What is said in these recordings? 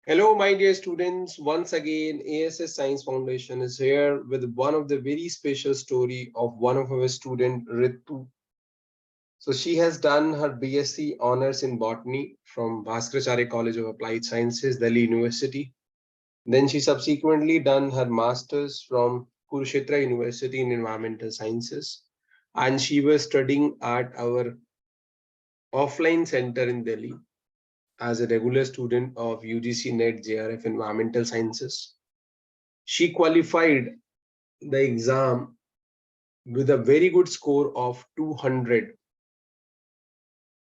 Hello, my dear students. Once again, A.S.S Science Foundation is here with one of the very special story of one of our student, RITU. So she has done her BSc honors in botany from Bhaskaracharya College of Applied Sciences, Delhi University. Then she subsequently done her masters from Kurukshetra University in Environmental Sciences, and she was studying at our offline center in Delhi as a regular student of UGC NET-JRF Environmental Sciences. She qualified the exam with a very good score of 200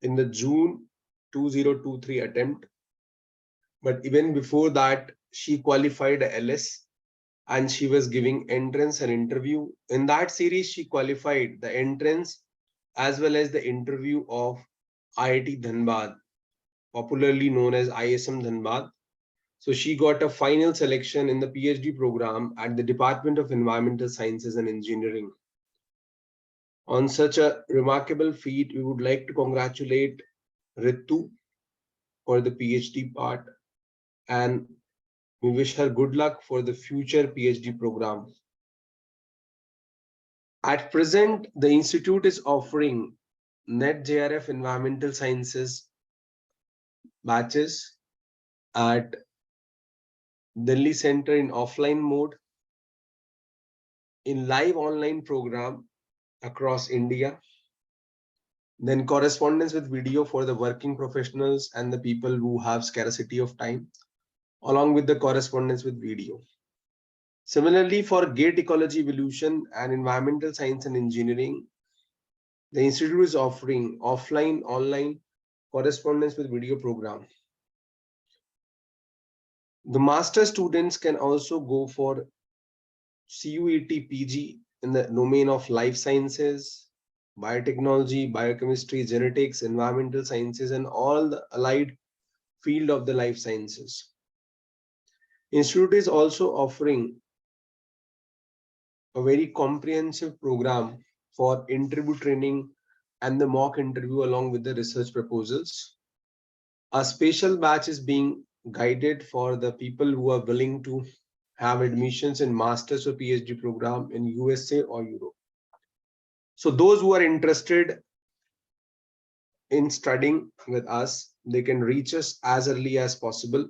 in the June 2023 attempt. But even before that, she qualified a LS and she was giving entrance and interview. In that series, she qualified the entrance as well as the interview of IIT Dhanbad, popularly known as ISM Dhanbad. So she got a final selection in the PhD program at the Department of Environmental Sciences and Engineering. On such a remarkable feat, we would like to congratulate Ritu for the PhD part, and we wish her good luck for the future PhD program. At present, the institute is offering NET-JRF Environmental Sciences batches at Delhi Center in offline mode, in live online program across India, then correspondence with video for the working professionals and the people who have scarcity of time, along with the correspondence with video. Similarly, for gate ecology evolution and environmental science and engineering, the institute is offering offline, online correspondence with video program. The master students can also go for CUET PG in the domain of life sciences, biotechnology, biochemistry, genetics, environmental sciences, and all the allied field of the life sciences. Institute is also offering a very comprehensive program for interview training and the mock interview along with the research proposals. A special batch is being guided for the people who are willing to have admissions in master's or PhD program in USA or Europe. So those who are interested in studying with us, they can reach us as early as possible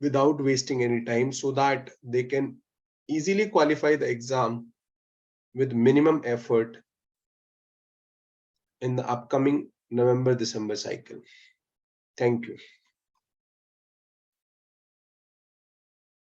without wasting any time so that they can easily qualify the exam with minimum effort in the upcoming November-December cycle. Thank you.